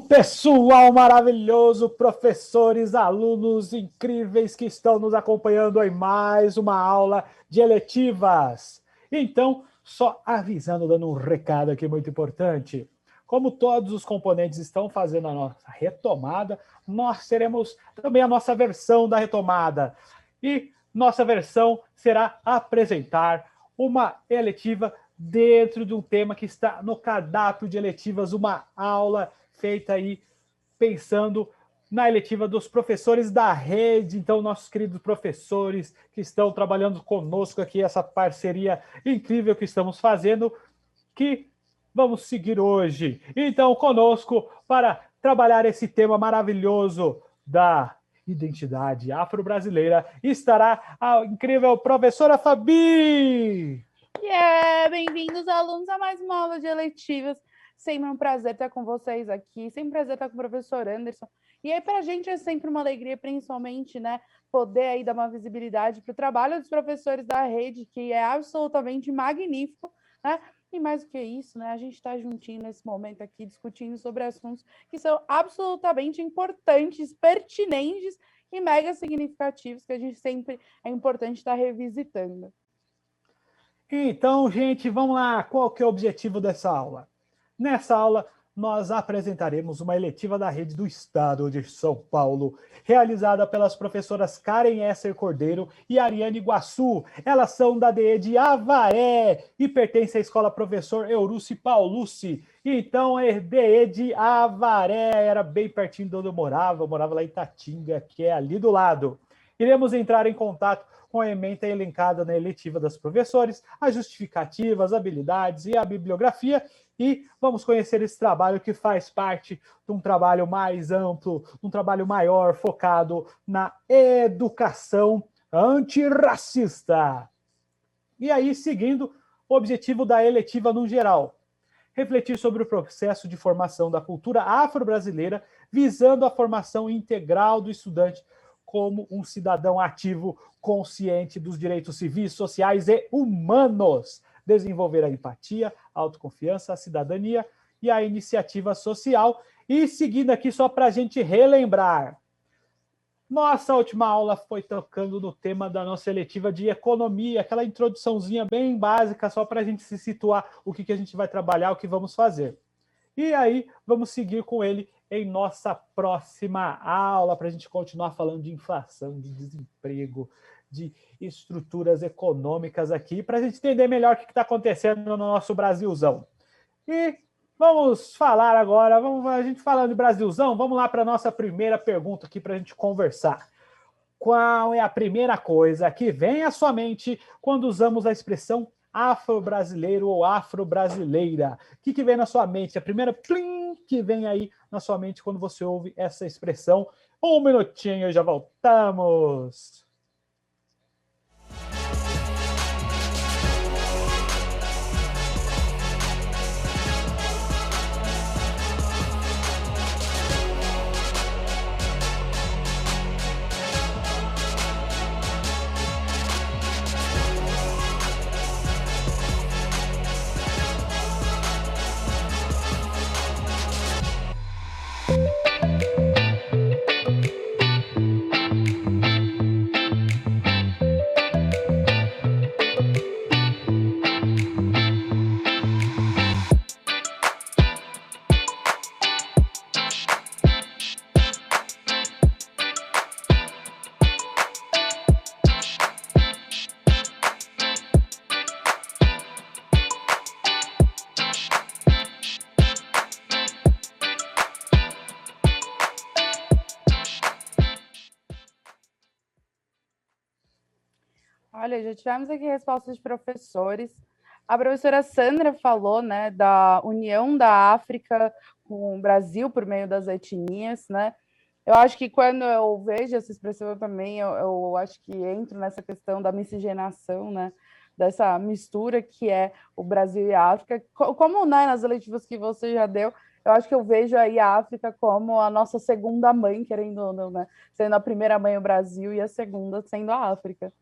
Pessoal maravilhoso, professores, alunos incríveis que estão nos acompanhando em mais uma aula de eletivas. Então, só avisando, dando um recado aqui muito importante. Como todos os componentes estão fazendo a nossa retomada, nós teremos também a nossa versão da retomada. E nossa versão será apresentar uma eletiva dentro de um tema que está no cardápio de eletivas, uma aula feita aí pensando na eletiva dos professores da rede. Então, nossos queridos professores que estão trabalhando conosco aqui, essa parceria incrível que estamos fazendo, que vamos seguir hoje. Então, conosco para trabalhar esse tema maravilhoso da identidade afro-brasileira estará a incrível professora Fabi! Bem-vindos, alunos, a mais uma aula de eletivas. Sempre um prazer estar com vocês aqui, sempre um prazer estar com o professor Anderson. E aí, para a gente é sempre uma alegria, principalmente, né, poder aí dar uma visibilidade para o trabalho dos professores da rede, que é absolutamente magnífico, né? E mais do que isso, né, a gente está juntinho nesse momento aqui, discutindo sobre assuntos que são absolutamente importantes, pertinentes e mega significativos, que a gente sempre é importante estar revisitando. Então, gente, vamos lá. Qual que é o objetivo dessa aula? Nessa aula, nós apresentaremos uma eletiva da rede do Estado de São Paulo, realizada pelas professoras Karen Esser Cordeiro e Ariane Iguaçu. Elas são da DE de Avaré e pertencem à Escola Professor Euruci Paulucci. Então, é DE de Avaré, era bem pertinho de onde eu morava lá em Tatinga, que é ali do lado. Iremos entrar em contato com a ementa elencada na eletiva das professores, as justificativas, as habilidades e a bibliografia, e vamos conhecer esse trabalho que faz parte de um trabalho mais amplo, um trabalho maior, focado na educação antirracista. E aí, seguindo o objetivo da eletiva no geral, refletir sobre o processo de formação da cultura afro-brasileira, visando a formação integral do estudante como um cidadão ativo, consciente dos direitos civis, sociais e humanos, desenvolver a empatia, a autoconfiança, a cidadania e a iniciativa social. E seguindo aqui, só para a gente relembrar, nossa última aula foi tocando no tema da nossa eletiva de economia, aquela introduçãozinha bem básica, só para a gente se situar o que a gente vai trabalhar, o que vamos fazer. E aí, vamos seguir com ele em nossa próxima aula, para a gente continuar falando de inflação, de desemprego, de estruturas econômicas aqui, para a gente entender melhor o que está acontecendo no nosso Brasilzão. E vamos falar agora, a gente falando de Brasilzão, vamos lá para a nossa primeira pergunta aqui para a gente conversar. Qual é a primeira coisa que vem à sua mente quando usamos a expressão afro-brasileiro ou afro-brasileira? O que vem na sua mente? A primeira plim que vem aí na sua mente quando você ouve essa expressão? Um minutinho e já voltamos. Olha, já tivemos aqui respostas de professores. A professora Sandra falou, né, da união da África com o Brasil por meio das etnias, né? Eu acho que quando eu vejo essa expressão também, eu acho que entro nessa questão da miscigenação, né? Dessa mistura que é o Brasil e a África. Como, né, nas eletivas que você já deu, eu acho que eu vejo aí a África como a nossa segunda mãe, querendo ou não, né? Sendo a primeira mãe o Brasil e a segunda sendo a África.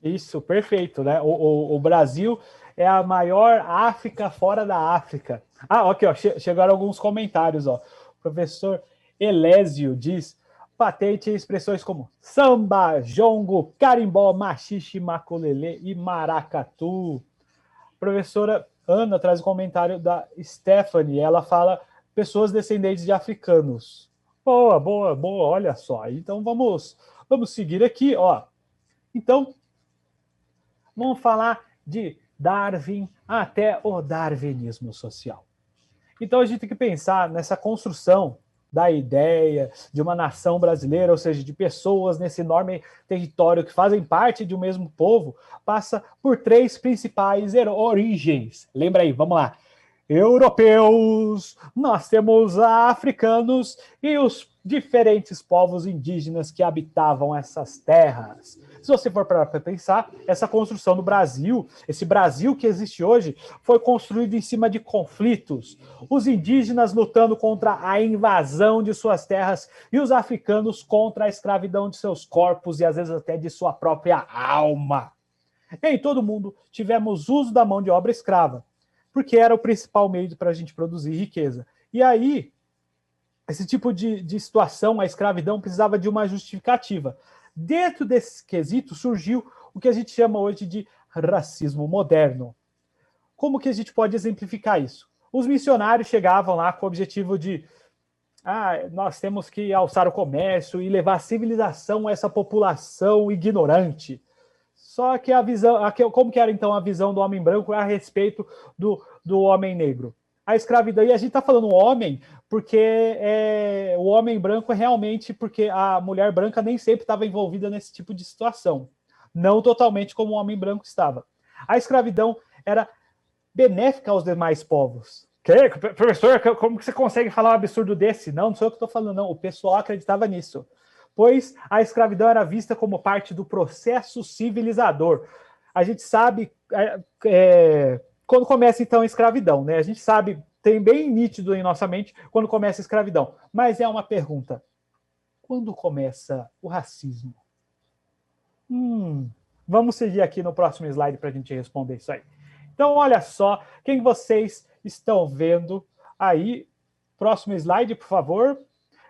Isso, perfeito, né? O Brasil é a maior África fora da África. Ah, ok, ó, chegaram alguns comentários, ó. Professor Elésio diz: patente em expressões como samba, jongo, carimbó, machixe, maculelê e maracatu. Professora Ana traz um comentário da Stephanie. Ela fala pessoas descendentes de africanos. Boa, boa, boa, olha só. Então vamos seguir aqui, ó. Então, vamos falar de Darwin até o darwinismo social. Então a gente tem que pensar nessa construção da ideia de uma nação brasileira, ou seja, de pessoas nesse enorme território que fazem parte de um mesmo povo, passa por três principais origens. Lembra aí, vamos lá. Europeus, nós temos africanos e os diferentes povos indígenas que habitavam essas terras. Se você for para pensar, essa construção do Brasil, esse Brasil que existe hoje, foi construído em cima de conflitos. Os indígenas lutando contra a invasão de suas terras e os africanos contra a escravidão de seus corpos e às vezes até de sua própria alma. Em todo mundo tivemos uso da mão de obra escrava, porque era o principal meio para a gente produzir riqueza. E aí, esse tipo de situação, a escravidão, precisava de uma justificativa. Dentro desse quesito surgiu o que a gente chama hoje de racismo moderno. Como que a gente pode exemplificar isso? Os missionários chegavam lá com o objetivo de nós temos que alçar o comércio e levar a civilização a essa população ignorante. Só que a visão, como que era então a visão do homem branco a respeito do homem negro? A escravidão, e a gente está falando homem, porque o homem branco é realmente porque a mulher branca nem sempre estava envolvida nesse tipo de situação. Não totalmente como o homem branco estava. A escravidão era benéfica aos demais povos. Professor, como que você consegue falar um absurdo desse? Não sou eu que estou falando, não. O pessoal acreditava nisso. Pois a escravidão era vista como parte do processo civilizador. A gente sabe quando começa, então, a escravidão, né? A gente sabe, tem bem nítido em nossa mente quando começa a escravidão. Mas é uma pergunta. Quando começa o racismo? Vamos seguir aqui no próximo slide para a gente responder isso aí. Então, olha só, quem vocês estão vendo aí. Próximo slide, por favor.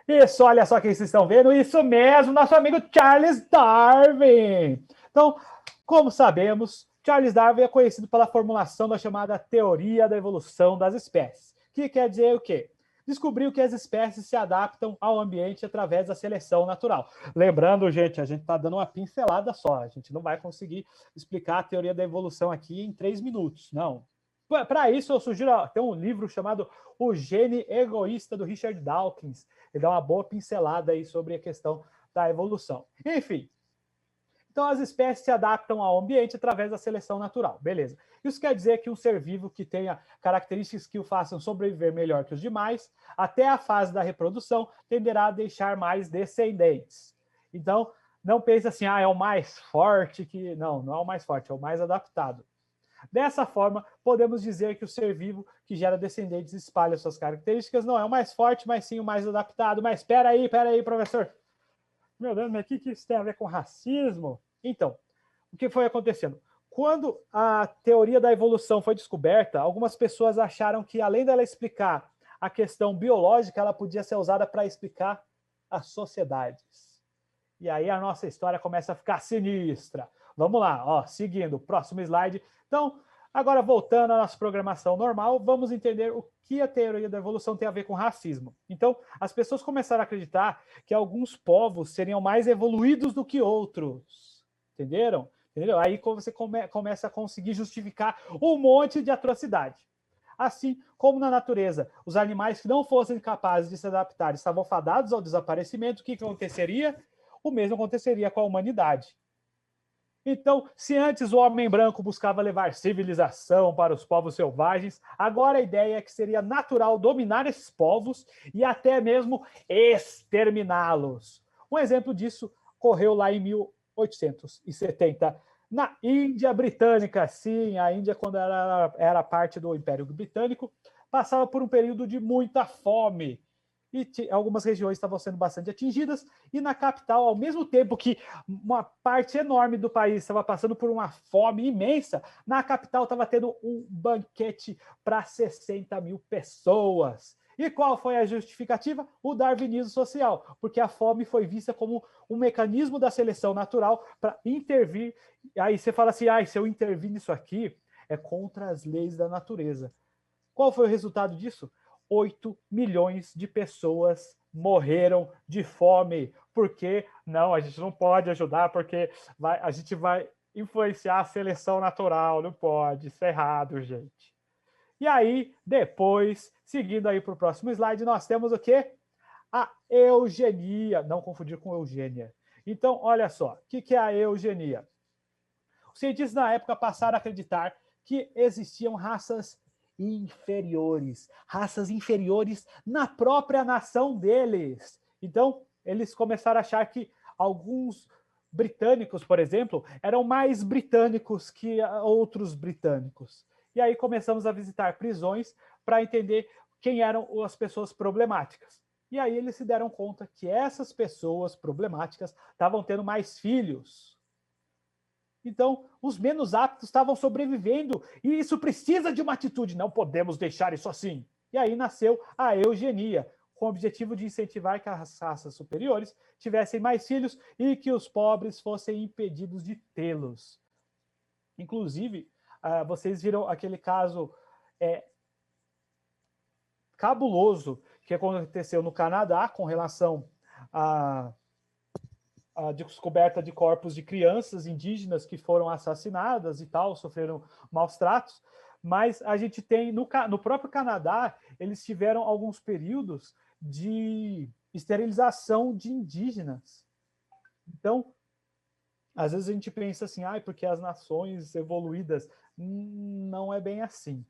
Isso, olha só quem vocês estão vendo. Isso mesmo, nosso amigo Charles Darwin. Então, como sabemos, Charles Darwin é conhecido pela formulação da chamada teoria da evolução das espécies, que quer dizer o quê? Descobriu que as espécies se adaptam ao ambiente através da seleção natural. Lembrando, gente, a gente está dando uma pincelada só, a gente não vai conseguir explicar a teoria da evolução aqui em 3 minutos, não. Para isso, eu sugiro, tem um livro chamado O Gene Egoísta, do Richard Dawkins. Ele dá uma boa pincelada aí sobre a questão da evolução. Enfim, então as espécies se adaptam ao ambiente através da seleção natural. Beleza. Isso quer dizer que um ser vivo que tenha características que o façam sobreviver melhor que os demais, até a fase da reprodução, tenderá a deixar mais descendentes. Então, não pense assim, é o mais forte que... Não é o mais forte, é o mais adaptado. Dessa forma, podemos dizer que o ser vivo que gera descendentes e espalha suas características não é o mais forte, mas sim o mais adaptado. Mas espera aí, professor. Meu Deus, mas o que isso tem a ver com racismo? Então, o que foi acontecendo? Quando a teoria da evolução foi descoberta, algumas pessoas acharam que, além dela explicar a questão biológica, ela podia ser usada para explicar as sociedades. E aí a nossa história começa a ficar sinistra. Vamos lá, seguindo, próximo slide. Então, agora voltando à nossa programação normal, vamos entender o que a teoria da evolução tem a ver com racismo. Então, as pessoas começaram a acreditar que alguns povos seriam mais evoluídos do que outros. Entenderam? Aí você começa a conseguir justificar um monte de atrocidade. Assim como na natureza, os animais que não fossem capazes de se adaptar estavam fadados ao desaparecimento, o que aconteceria? O mesmo aconteceria com a humanidade. Então, se antes o homem branco buscava levar civilização para os povos selvagens, agora a ideia é que seria natural dominar esses povos e até mesmo exterminá-los. Um exemplo disso ocorreu lá em 1870, na Índia Britânica. Sim, a Índia, quando era parte do Império Britânico, passava por um período de muita fome. E algumas regiões estavam sendo bastante atingidas, e na capital, ao mesmo tempo que uma parte enorme do país estava passando por uma fome imensa, na capital estava tendo um banquete para 60 mil pessoas. E qual foi a justificativa? O darwinismo social, porque a fome foi vista como um mecanismo da seleção natural para intervir. Aí você fala assim, se eu intervir nisso aqui, é contra as leis da natureza. Qual foi o resultado disso? 8 milhões de pessoas morreram de fome. Porque não, a gente não pode ajudar, porque a gente vai influenciar a seleção natural. Não pode, isso é errado, gente. E aí, depois, seguindo aí para o próximo slide, nós temos o quê? A eugenia. Não confundir com eugênia. Então, olha só, o que é a eugenia? Os cientistas na época passaram a acreditar que existiam raças inferiores na própria nação deles. Então, eles começaram a achar que alguns britânicos, por exemplo, eram mais britânicos que outros britânicos. E aí começamos a visitar prisões para entender quem eram as pessoas problemáticas. E aí eles se deram conta que essas pessoas problemáticas estavam tendo mais filhos. Então, os menos aptos estavam sobrevivendo e isso precisa de uma atitude. Não podemos deixar isso assim. E aí nasceu a eugenia, com o objetivo de incentivar que as raças superiores tivessem mais filhos e que os pobres fossem impedidos de tê-los. Inclusive, vocês viram aquele caso cabuloso que aconteceu no Canadá com relação a descoberta de corpos de crianças indígenas que foram assassinadas e tal, sofreram maus tratos, mas a gente tem, no próprio Canadá, eles tiveram alguns períodos de esterilização de indígenas. Então, às vezes a gente pensa assim, porque as nações evoluídas, não é bem assim,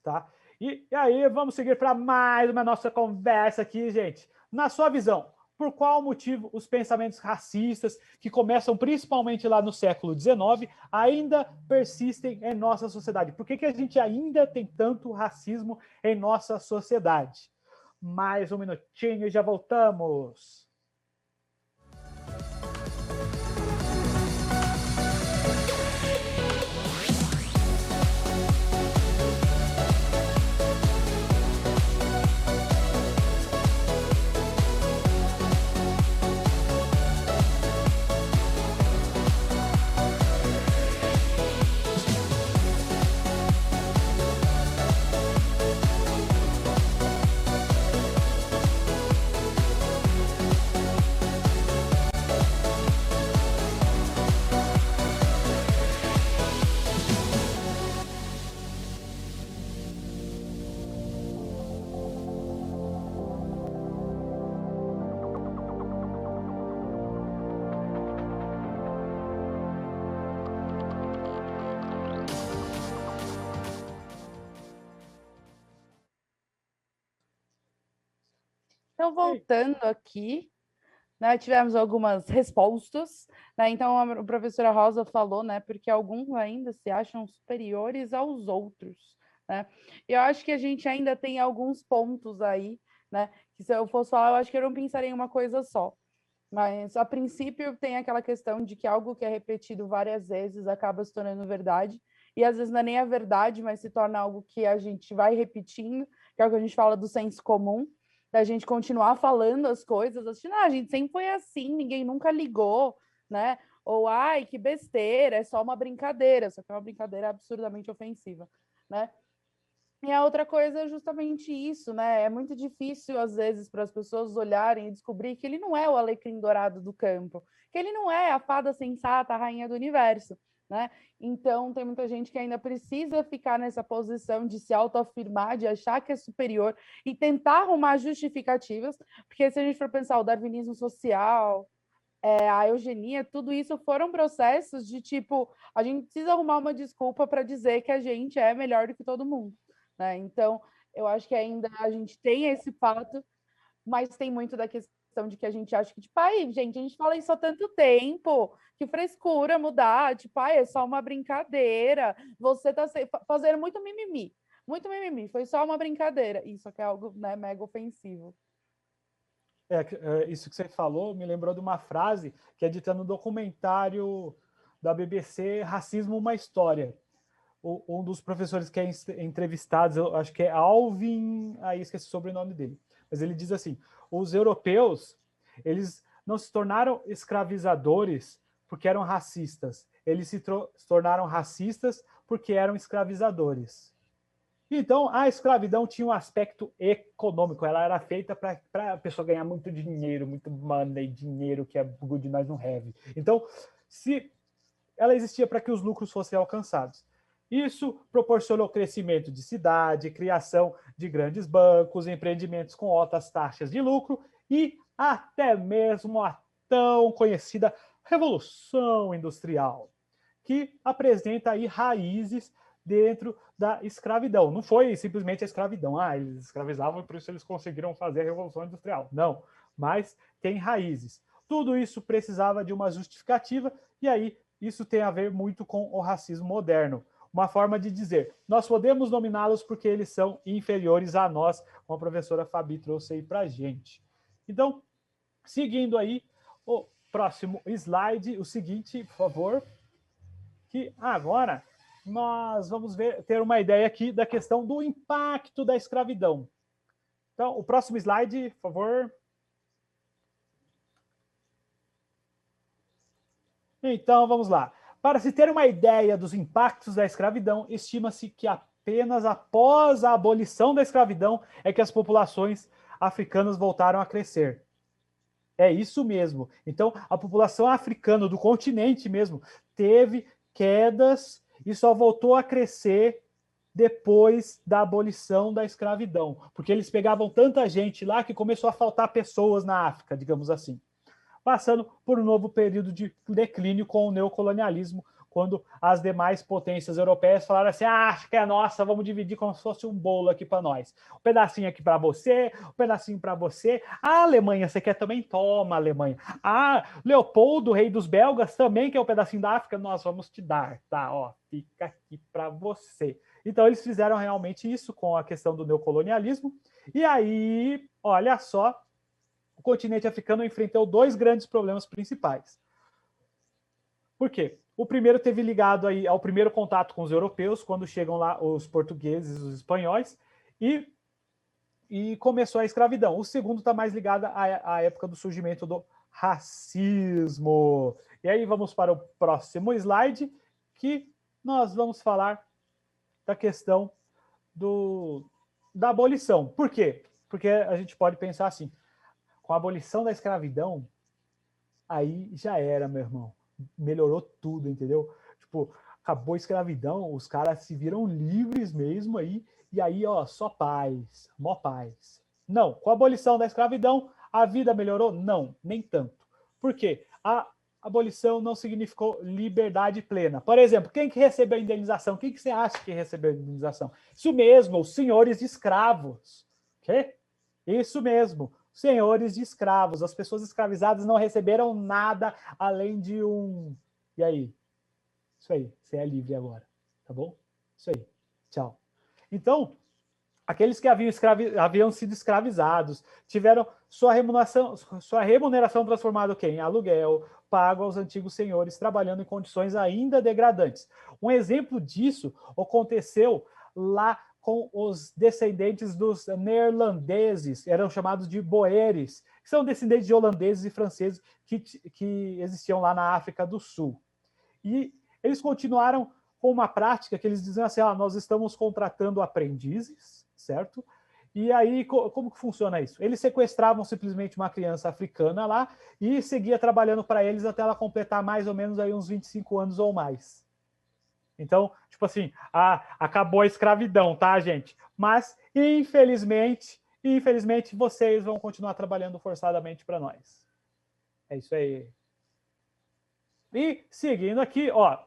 tá? E aí, vamos seguir para mais uma nossa conversa aqui, gente. Na sua visão, por qual motivo os pensamentos racistas, que começam principalmente lá no século XIX, ainda persistem em nossa sociedade? Por que a gente ainda tem tanto racismo em nossa sociedade? Mais um minutinho e já voltamos. Então, voltando aqui, né, tivemos algumas respostas, né? Então, a professora Rosa falou, né, porque alguns ainda se acham superiores aos outros, né? E eu acho que a gente ainda tem alguns pontos aí, né, que se eu fosse falar, eu acho que eu não pensaria em uma coisa só. Mas, a princípio, tem aquela questão de que algo que é repetido várias vezes acaba se tornando verdade, e às vezes não é nem a verdade, mas se torna algo que a gente vai repetindo, que é o que a gente fala do senso comum, da gente continuar falando as coisas, assim, a gente sempre foi assim, ninguém nunca ligou, né? Ou, ai, que besteira, é só uma brincadeira, só que é uma brincadeira absurdamente ofensiva, né? E a outra coisa é justamente isso, né? É muito difícil, às vezes, para as pessoas olharem e descobrir que ele não é o alecrim dourado do campo, que ele não é a fada sensata, a rainha do universo, né? Então, tem muita gente que ainda precisa ficar nessa posição de se autoafirmar, de achar que é superior e tentar arrumar justificativas, porque se a gente for pensar o darwinismo social, a eugenia, tudo isso foram processos de tipo, a gente precisa arrumar uma desculpa para dizer que a gente é melhor do que todo mundo, né? Então, eu acho que ainda a gente tem esse fato, mas tem muito da questão de que a gente acha que, tipo, ai, gente, a gente fala isso há tanto tempo, que frescura mudar, tipo, ai, é só uma brincadeira, você tá fazendo muito mimimi, foi só uma brincadeira. Isso que é algo, né, mega ofensivo. Isso que você falou me lembrou de uma frase que é dita no documentário da BBC Racismo, uma História. um dos professores que é entrevistado, eu acho que é Alvin, aí esqueci o sobrenome dele, mas ele diz assim, os europeus, eles não se tornaram escravizadores porque eram racistas, eles se tornaram racistas porque eram escravizadores. Então, a escravidão tinha um aspecto econômico, ela era feita para a pessoa ganhar muito dinheiro, muito money, dinheiro que é good nós não have. Então, se ela existia para que os lucros fossem alcançados. Isso proporcionou crescimento de cidade, criação de grandes bancos, empreendimentos com altas taxas de lucro e até mesmo a tão conhecida Revolução Industrial, que apresenta aí raízes dentro da escravidão. Não foi simplesmente a escravidão, eles escravizavam e por isso eles conseguiram fazer a Revolução Industrial. Não, mas tem raízes. Tudo isso precisava de uma justificativa e aí isso tem a ver muito com o racismo moderno. Uma forma de dizer, nós podemos nominá-los porque eles são inferiores a nós, como a professora Fabi trouxe aí para a gente. Então, seguindo aí, o próximo slide, o seguinte, por favor, que agora nós vamos ter uma ideia aqui da questão do impacto da escravidão. Então, o próximo slide, por favor. Então, vamos lá. Para se ter uma ideia dos impactos da escravidão, estima-se que apenas após a abolição da escravidão é que as populações africanas voltaram a crescer. É isso mesmo. Então, a população africana do continente mesmo teve quedas e só voltou a crescer depois da abolição da escravidão, porque eles pegavam tanta gente lá que começou a faltar pessoas na África, digamos assim. Passando por um novo período de declínio com o neocolonialismo, quando as demais potências europeias falaram assim, acho que é nossa, vamos dividir como se fosse um bolo aqui para nós. Um pedacinho aqui para você, um pedacinho para você. Ah, Alemanha, você quer também? Toma, Alemanha. Ah, Leopoldo, rei dos belgas, também quer um pedacinho da África? Nós vamos te dar, tá? Ó, fica aqui para você. Então, eles fizeram realmente isso com a questão do neocolonialismo. E aí, olha só, o continente africano enfrentou dois grandes problemas principais. Por quê? O primeiro teve ligado aí ao primeiro contato com os europeus, quando chegam lá os portugueses, os espanhóis, e começou a escravidão. O segundo está mais ligado à época do surgimento do racismo. E aí vamos para o próximo slide, que nós vamos falar da questão da abolição. Por quê? Porque a gente pode pensar assim, com a abolição da escravidão, aí já era, meu irmão. Melhorou tudo, entendeu? Tipo, acabou a escravidão, os caras se viram livres mesmo aí, e aí, ó, só paz, mó paz. Não, com a abolição da escravidão, a vida melhorou? Não, nem tanto. Por quê? A abolição não significou liberdade plena. Por exemplo, quem que recebeu a indenização? Quem que você acha que recebeu a indenização? Isso mesmo, os senhores de escravos. Quê? Isso mesmo, senhores de escravos. As pessoas escravizadas não receberam nada além de um... E aí? Isso aí, você é livre agora, tá bom? Isso aí, tchau. Então, aqueles que haviam sido escravizados tiveram sua remuneração transformada em aluguel, pago aos antigos senhores, trabalhando em condições ainda degradantes. Um exemplo disso aconteceu lá com os descendentes dos neerlandeses, eram chamados de boeres, que são descendentes de holandeses e franceses que existiam lá na África do Sul. E eles continuaram com uma prática que eles diziam assim, nós estamos contratando aprendizes, certo? E aí, como que funciona isso? Eles sequestravam simplesmente uma criança africana lá e seguia trabalhando para eles até ela completar mais ou menos aí uns 25 anos ou mais. Então, tipo assim, acabou a escravidão, tá, gente? Mas, infelizmente, vocês vão continuar trabalhando forçadamente para nós. É isso aí. E, seguindo aqui, ó,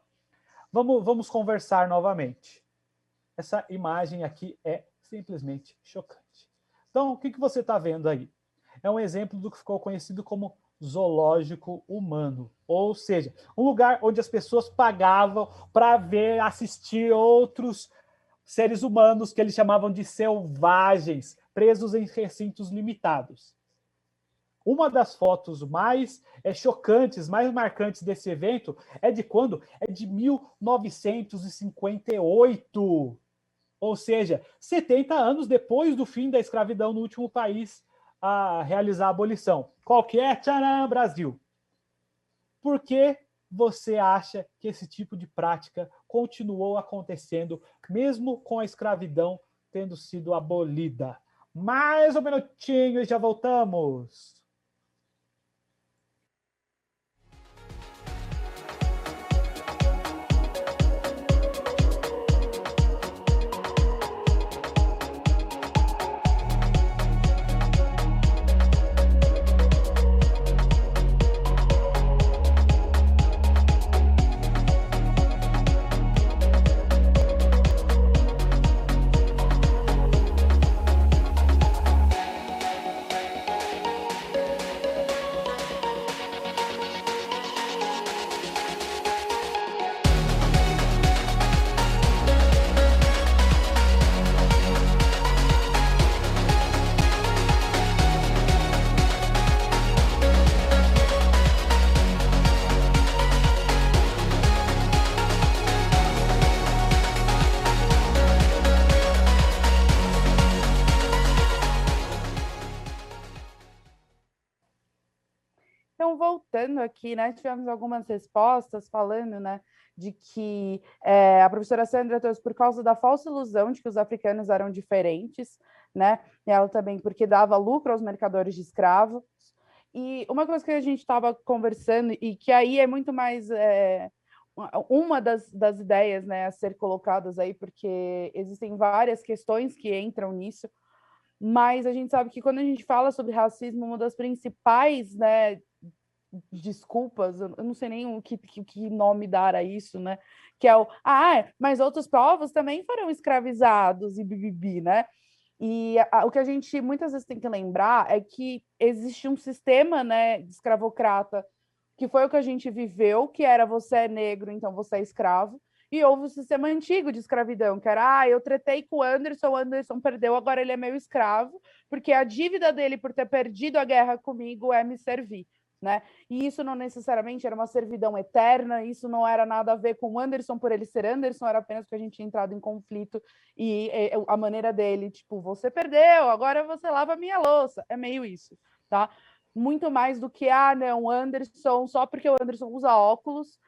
vamos conversar novamente. Essa imagem aqui é simplesmente chocante. Então, o que você está vendo aí? É um exemplo do que ficou conhecido como zoológico humano, ou seja, um lugar onde as pessoas pagavam para assistir outros seres humanos que eles chamavam de selvagens, presos em recintos limitados. Uma das fotos mais chocantes, mais marcantes desse evento é de quando? É de 1958. Ou seja, 70 anos depois do fim da escravidão no último país a realizar a abolição. Qual que é? Tcharam, Brasil. Por que você acha que esse tipo de prática continuou acontecendo, mesmo com a escravidão tendo sido abolida? Mais um minutinho e já voltamos. Então, voltando aqui, né, tivemos algumas respostas falando, né, de que a professora Sandra trouxe por causa da falsa ilusão de que os africanos eram diferentes, né, e ela também porque dava lucro aos mercadores de escravos. E uma coisa que a gente estava conversando, e que aí é muito mais uma das ideias, né, a ser colocadas aí, porque existem várias questões que entram nisso, mas a gente sabe que quando a gente fala sobre racismo, uma das principais, né, desculpas, eu não sei nem que nome dar a isso, né? Que é mas outros povos também foram escravizados e bibibi, né? E o que a gente muitas vezes tem que lembrar é que existe um sistema, né, de escravocrata, que foi o que a gente viveu, que era você é negro, então você é escravo, e houve o sistema antigo de escravidão, que era, eu tretei com o Anderson perdeu, agora ele é meu escravo, porque a dívida dele por ter perdido a guerra comigo é me servir. Né? E isso não necessariamente era uma servidão eterna, isso não era nada a ver com o Anderson por ele ser Anderson, era apenas porque a gente tinha entrado em conflito e a maneira dele, tipo, você perdeu, agora você lava a minha louça, é meio isso, tá? Muito mais do que, não, Anderson, só porque o Anderson usa óculos,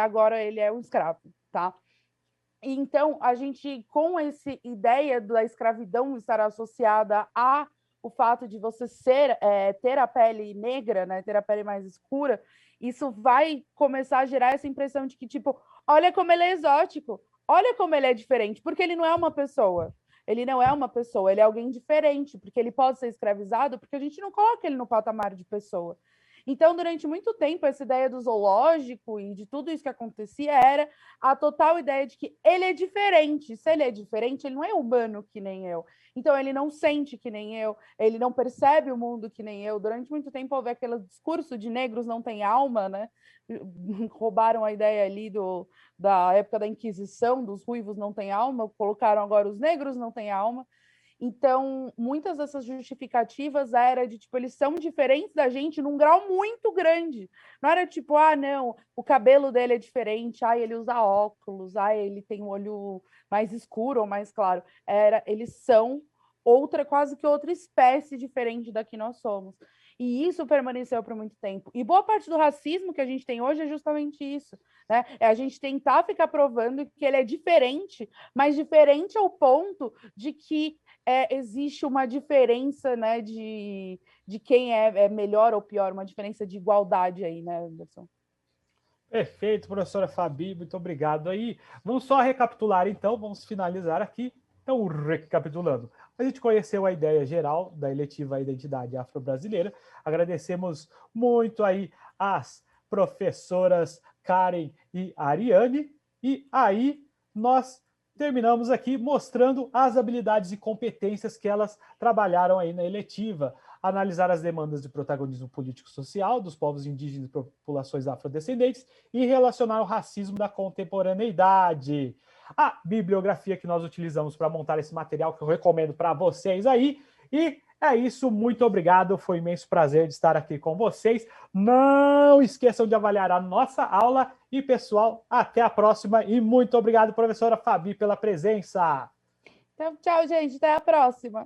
agora ele é um escravo, tá? Então, a gente, com essa ideia da escravidão estar associada a o fato de você ter a pele negra, né, ter a pele mais escura, isso vai começar a gerar essa impressão de que, tipo, olha como ele é exótico, olha como ele é diferente, porque ele não é uma pessoa. Ele não é uma pessoa, ele é alguém diferente, porque ele pode ser escravizado, porque a gente não coloca ele no patamar de pessoa. Então, durante muito tempo, essa ideia do zoológico e de tudo isso que acontecia era a total ideia de que ele é diferente. Se ele é diferente, ele não é humano que nem eu. Então, ele não sente que nem eu, ele não percebe o mundo que nem eu. Durante muito tempo, houve aquele discurso de negros não têm alma, né? Roubaram a ideia ali da época da Inquisição, dos ruivos não têm alma, colocaram agora os negros não têm alma. Então, muitas dessas justificativas era de, tipo, eles são diferentes da gente num grau muito grande. Não era tipo, não, o cabelo dele é diferente, ele usa óculos, ele tem um olho mais escuro ou mais claro. Eles são quase que outra espécie diferente da que nós somos. E isso permaneceu por muito tempo. E boa parte do racismo que a gente tem hoje é justamente isso, né? É a gente tentar ficar provando que ele é diferente, mas diferente ao ponto de que existe uma diferença, né, de quem é melhor ou pior, uma diferença de igualdade aí, né, Anderson? Perfeito, professora Fabi, muito obrigado aí. Vamos só recapitular então, vamos finalizar aqui. Então, recapitulando, a gente conheceu a ideia geral da eletiva Identidade Afro-Brasileira. Agradecemos muito aí as professoras Karen e Ariane. E aí nós terminamos aqui mostrando as habilidades e competências que elas trabalharam aí na eletiva. Analisar as demandas de protagonismo político-social dos povos indígenas e populações afrodescendentes e relacionar o racismo da contemporaneidade. A bibliografia que nós utilizamos para montar esse material, que eu recomendo para vocês aí, e É isso, muito obrigado, foi um imenso prazer de estar aqui com vocês. Não esqueçam de avaliar a nossa aula e, pessoal, até a próxima e muito obrigado, professora Fabi, pela presença. Então, tchau, gente, até a próxima.